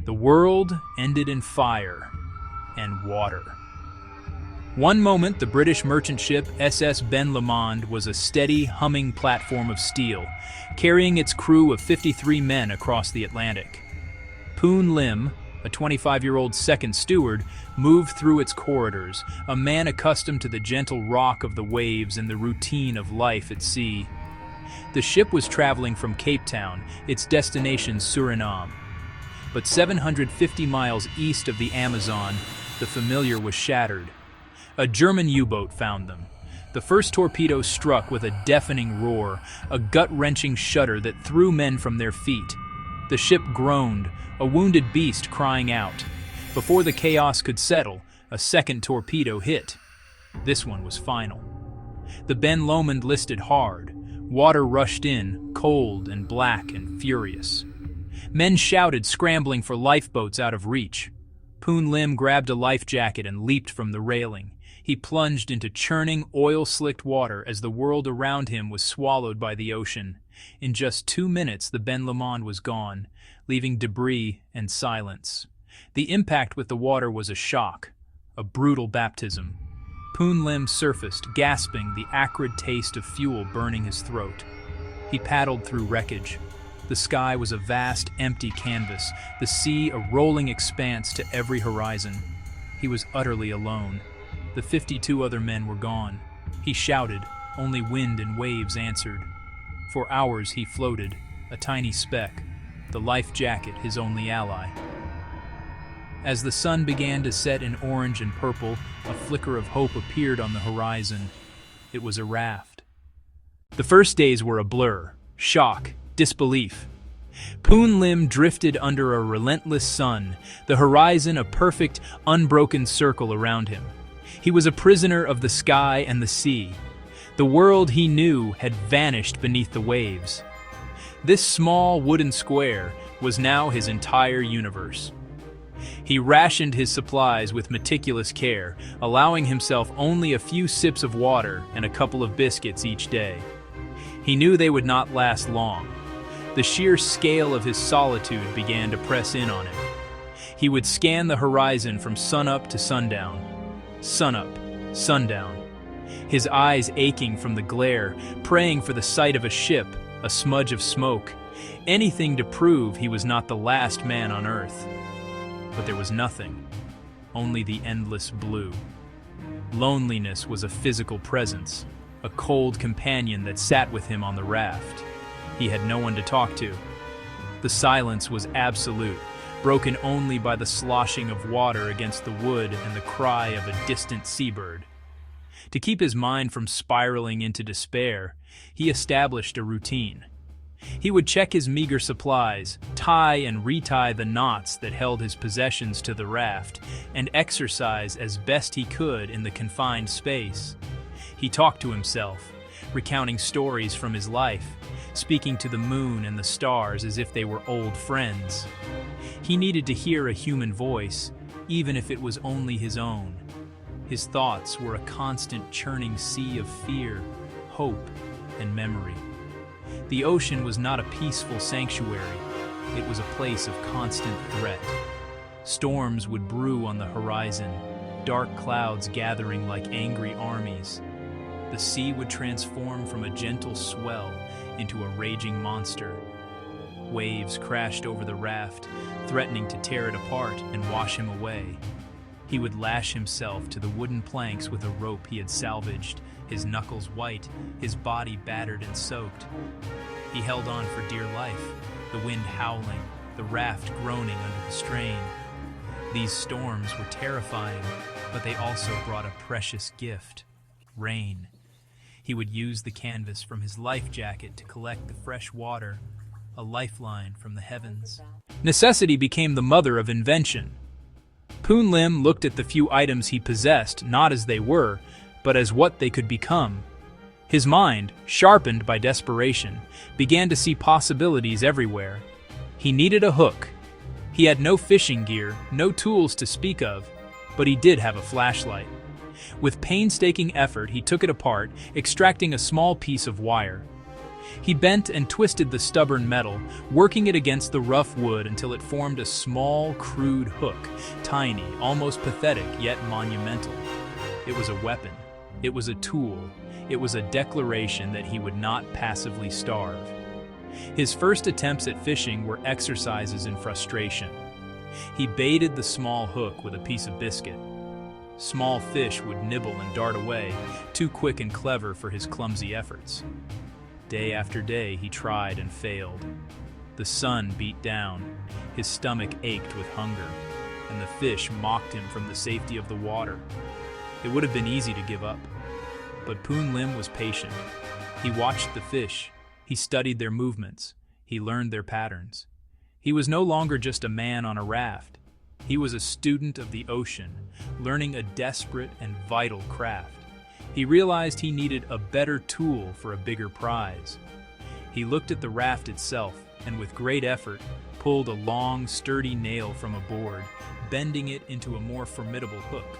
The world ended in fire and water. One moment, the British merchant ship SS Ben Lomond was a steady, humming platform of steel, carrying its crew of 53 men across the Atlantic. Poon Lim, a 25-year-old second steward, moved through its corridors, a man accustomed to the gentle rock of the waves and the routine of life at sea. The ship was traveling from Cape Town, its destination Suriname. But 750 miles east of the Amazon, the familiar was shattered. A German U-boat found them. The first torpedo struck with a deafening roar, a gut-wrenching shudder that threw men from their feet. The ship groaned, a wounded beast crying out. Before the chaos could settle, a second torpedo hit. This one was final. The Ben Lomond listed hard. Water rushed in, cold and black and furious. Men shouted, scrambling for lifeboats out of reach. Poon Lim grabbed a life jacket and leaped from the railing. He plunged into churning, oil-slicked water as the world around him was swallowed by the ocean. In just 2 minutes, the Ben Lomond was gone, leaving debris and silence. The impact with the water was a shock, a brutal baptism. Poon Lim surfaced, gasping, the acrid taste of fuel burning his throat. He paddled through wreckage. The sky was a vast, empty canvas, the sea a rolling expanse to every horizon. He was utterly alone. The 52 other men were gone. He shouted, only wind and waves answered. For hours he floated, a tiny speck, the life jacket his only ally. As the sun began to set in orange and purple, a flicker of hope appeared on the horizon. It was a raft. The first days were a blur, shock, disbelief. Poon Lim drifted under a relentless sun, the horizon a perfect, unbroken circle around him. He was a prisoner of the sky and the sea. The world he knew had vanished beneath the waves. This small wooden square was now his entire universe. He rationed his supplies with meticulous care, allowing himself only a few sips of water and a couple of biscuits each day. He knew they would not last long. The sheer scale of his solitude began to press in on him. He would scan the horizon from sunup to sundown. Sunup, sundown. His eyes aching from the glare, praying for the sight of a ship, a smudge of smoke, anything to prove he was not the last man on Earth. But there was nothing, only the endless blue. Loneliness was a physical presence, a cold companion that sat with him on the raft. He had no one to talk to. The silence was absolute, broken only by the sloshing of water against the wood and the cry of a distant seabird. To keep his mind from spiraling into despair, he established a routine. He would check his meager supplies, tie and retie the knots that held his possessions to the raft, and exercise as best he could in the confined space. He talked to himself, recounting stories from his life, speaking to the moon and the stars as if they were old friends. He needed to hear a human voice, even if it was only his own. His thoughts were a constant churning sea of fear, hope, and memory. The ocean was not a peaceful sanctuary. It was a place of constant threat. Storms would brew on the horizon, dark clouds gathering like angry armies. The sea would transform from a gentle swell into a raging monster. Waves crashed over the raft, threatening to tear it apart and wash him away. He would lash himself to the wooden planks with a rope he had salvaged, his knuckles white, his body battered and soaked. He held on for dear life, the wind howling, the raft groaning under the strain. These storms were terrifying, but they also brought a precious gift: rain. He would use the canvas from his life jacket to collect the fresh water, a lifeline from the heavens. Necessity became the mother of invention. Poon Lim looked at the few items he possessed not as they were, but as what they could become. His mind, sharpened by desperation, began to see possibilities everywhere. He needed a hook. He had no fishing gear, no tools to speak of, but he did have a flashlight. With painstaking effort, he took it apart, extracting a small piece of wire. He bent and twisted the stubborn metal, working it against the rough wood until it formed a small, crude hook, tiny, almost pathetic, yet monumental. It was a weapon. It was a tool. It was a declaration that he would not passively starve. His first attempts at fishing were exercises in frustration. He baited the small hook with a piece of biscuit. Small fish would nibble and dart away, too quick and clever for his clumsy efforts. Day after day he tried and failed. The sun beat down, his stomach ached with hunger, and the fish mocked him from the safety of the water. It would have been easy to give up. But Poon Lim was patient. He watched the fish. He studied their movements. He learned their patterns. He was no longer just a man on a raft. He was a student of the ocean, learning a desperate and vital craft. He realized he needed a better tool for a bigger prize. He looked at the raft itself and with great effort pulled a long, sturdy nail from a board, bending it into a more formidable hook.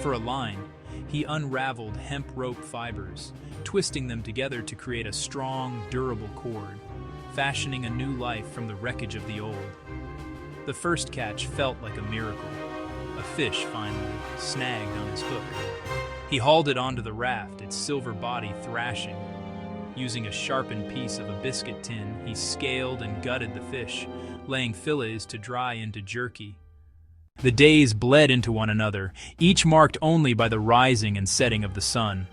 For a line, he unraveled hemp rope fibers, twisting them together to create a strong, durable cord, fashioning a new life from the wreckage of the old. The first catch felt like a miracle. A fish finally snagged on his hook. He hauled it onto the raft, its silver body thrashing. Using a sharpened piece of a biscuit tin, he scaled and gutted the fish, laying fillets to dry into jerky. The days bled into one another, each marked only by the rising and setting of the sun.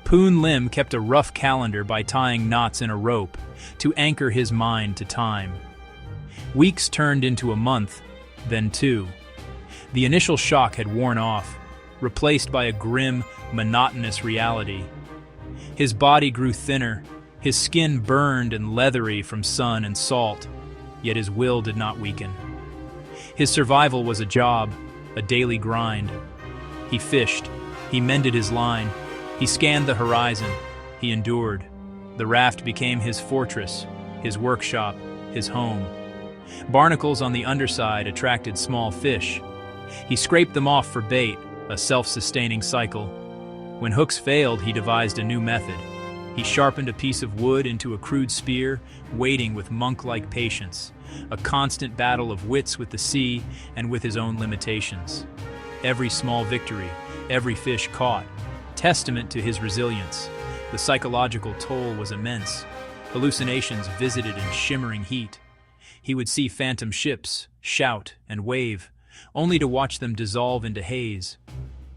Poon Lim kept a rough calendar by tying knots in a rope to anchor his mind to time. Weeks turned into a month, then two. The initial shock had worn off, replaced by a grim, monotonous reality. His body grew thinner, his skin burned and leathery from sun and salt, yet his will did not weaken. His survival was a job, a daily grind. He fished, he mended his line, he scanned the horizon, he endured. The raft became his fortress, his workshop, his home. Barnacles on the underside attracted small fish. He scraped them off for bait, a self-sustaining cycle. When hooks failed, he devised a new method. He sharpened a piece of wood into a crude spear, waiting with monk-like patience, a constant battle of wits with the sea and with his own limitations. Every small victory, every fish caught, testament to his resilience. The psychological toll was immense. Hallucinations visited in shimmering heat. He would see phantom ships, shout and wave, only to watch them dissolve into haze.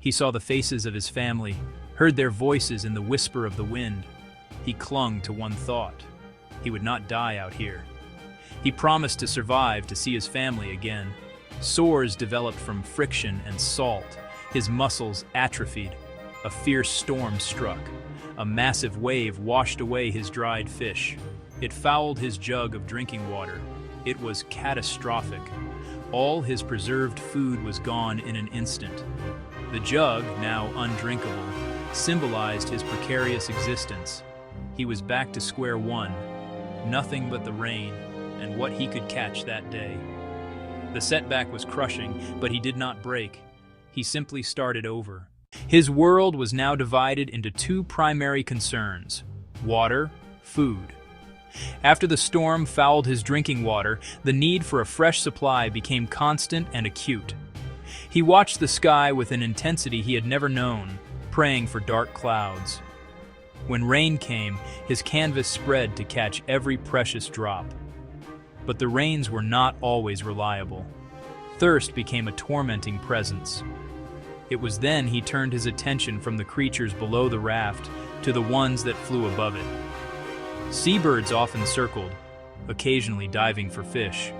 He saw the faces of his family, heard their voices in the whisper of the wind. He clung to one thought. He would not die out here. He promised to survive to see his family again. Sores developed from friction and salt. His muscles atrophied. A fierce storm struck. A massive wave washed away his dried fish. It fouled his jug of drinking water. It was catastrophic. All his preserved food was gone in an instant. The jug, now undrinkable, symbolized his precarious existence. He was back to square one, nothing but the rain and what he could catch that day. The setback was crushing, but he did not break. He simply started over. His world was now divided into two primary concerns: water, food. After the storm fouled his drinking water, the need for a fresh supply became constant and acute. He watched the sky with an intensity he had never known, praying for dark clouds. When rain came, his canvas spread to catch every precious drop. But the rains were not always reliable. Thirst became a tormenting presence. It was then he turned his attention from the creatures below the raft to the ones that flew above it. Seabirds often circled, occasionally diving for fish.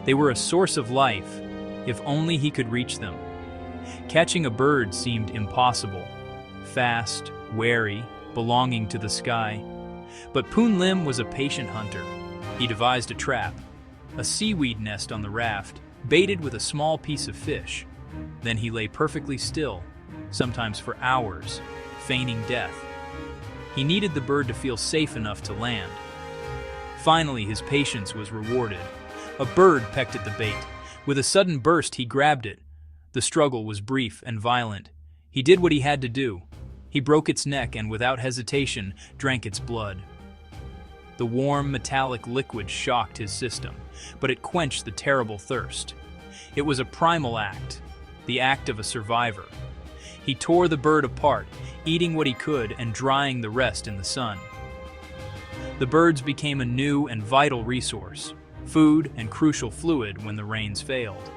They were a source of life, if only he could reach them. Catching a bird seemed impossible, fast, wary, belonging to the sky. But Poon Lim was a patient hunter. He devised a trap, a seaweed nest on the raft, baited with a small piece of fish. Then he lay perfectly still, sometimes for hours, feigning death. He needed the bird to feel safe enough to land. Finally, his patience was rewarded. A bird pecked at the bait. With a sudden burst, he grabbed it. The struggle was brief and violent. He did what he had to do. He broke its neck and, without hesitation, drank its blood. The warm, metallic liquid shocked his system, but it quenched the terrible thirst. It was a primal act, the act of a survivor. He tore the bird apart, eating what he could and drying the rest in the sun. The birds became a new and vital resource, food and crucial fluid when the rains failed.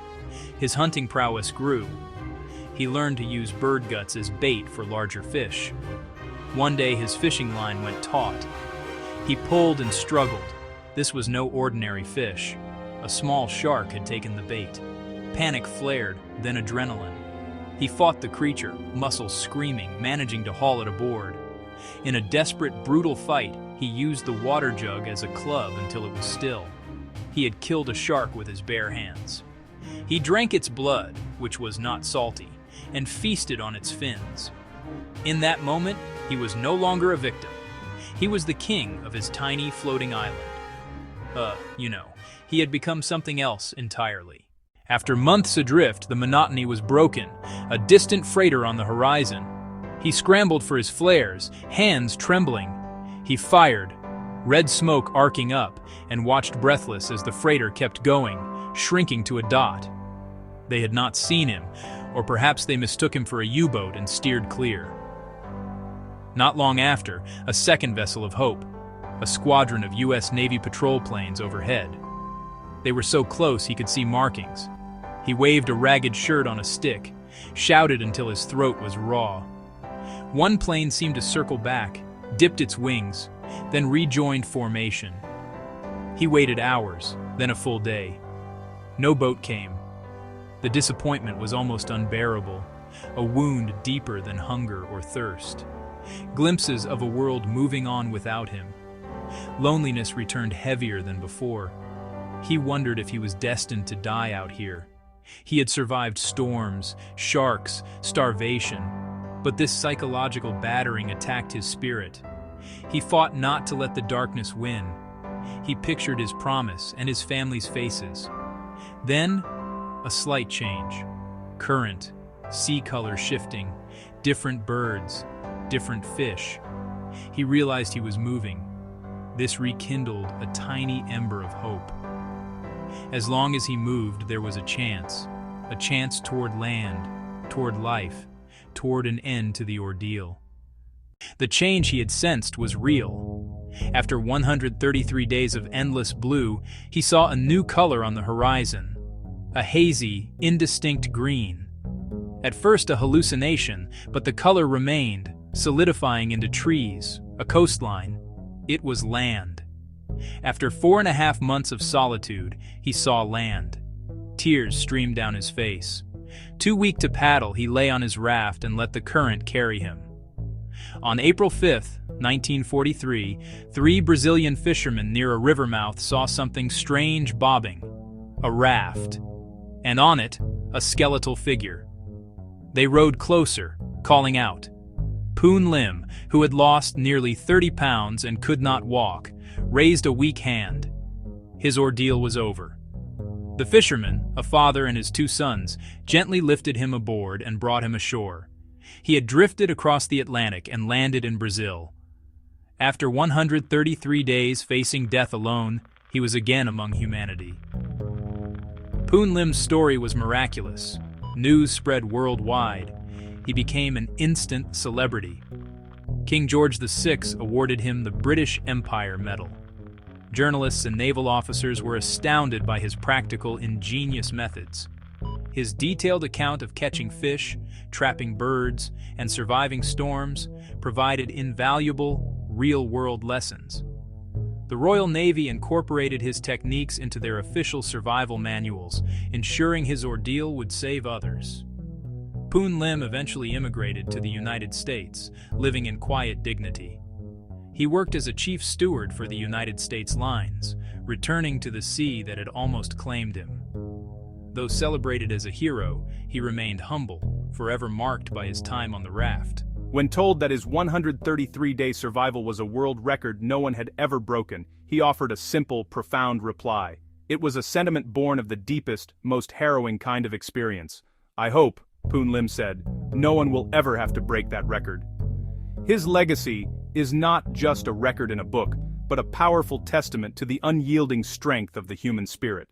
His hunting prowess grew. He learned to use bird guts as bait for larger fish. One day his fishing line went taut. He pulled and struggled. This was no ordinary fish. A small shark had taken the bait. Panic flared, then adrenaline. He fought the creature, muscles screaming, managing to haul it aboard. In a desperate, brutal fight, he used the water jug as a club until it was still. He had killed a shark with his bare hands. He drank its blood, which was not salty, and feasted on its fins. In that moment, he was no longer a victim. He was the king of his tiny floating island. He had become something else entirely. After months adrift, the monotony was broken, a distant freighter on the horizon. He scrambled for his flares, hands trembling. He fired, red smoke arcing up, and watched breathless as the freighter kept going, shrinking to a dot. They had not seen him, or perhaps they mistook him for a U-boat and steered clear. Not long after, a second vessel of hope, a squadron of U.S. Navy patrol planes overhead. They were so close he could see markings. He waved a ragged shirt on a stick, shouted until his throat was raw. One plane seemed to circle back, dipped its wings, then rejoined formation. He waited hours, then a full day. No boat came. The disappointment was almost unbearable, a wound deeper than hunger or thirst. Glimpses of a world moving on without him. Loneliness returned heavier than before. He wondered if he was destined to die out here. He had survived storms, sharks, starvation, but this psychological battering attacked his spirit. He fought not to let the darkness win. He pictured his promise and his family's faces. Then, a slight change. Current, sea color shifting, different birds, different fish. He realized he was moving. This rekindled a tiny ember of hope. As long as he moved, there was a chance toward land, toward life, toward an end to the ordeal. The change he had sensed was real. After 133 days of endless blue, he saw a new color on the horizon, a hazy, indistinct green. At first a hallucination, but the color remained, solidifying into trees, a coastline. It was land. After 4.5 months of solitude, he saw land. Tears streamed down his face. Too weak to paddle, he lay on his raft and let the current carry him. On April 5, 1943, 3 Brazilian fishermen near a river mouth saw something strange bobbing, a raft, and on it, a skeletal figure. They rowed closer, calling out. Poon Lim, who had lost nearly 30 pounds and could not walk, raised a weak hand. His ordeal was over. The fisherman, a father and his 2 sons, gently lifted him aboard and brought him ashore. He had drifted across the Atlantic and landed in Brazil. After 133 days facing death alone, he was again among humanity. Poon Lim's story was miraculous. News spread worldwide. He became an instant celebrity. King George VI awarded him the British Empire Medal. Journalists and naval officers were astounded by his practical, ingenious methods. His detailed account of catching fish, trapping birds, and surviving storms provided invaluable, real-world lessons. The Royal Navy incorporated his techniques into their official survival manuals, ensuring his ordeal would save others. Poon Lim eventually immigrated to the United States, living in quiet dignity. He worked as a chief steward for the United States lines, returning to the sea that had almost claimed him. Though celebrated as a hero, he remained humble, forever marked by his time on the raft. When told that his 133-day survival was a world record no one had ever broken, he offered a simple, profound reply. It was a sentiment born of the deepest, most harrowing kind of experience. "I hope," Poon Lim said, "no one will ever have to break that record." His legacy is not just a record in a book, but a powerful testament to the unyielding strength of the human spirit.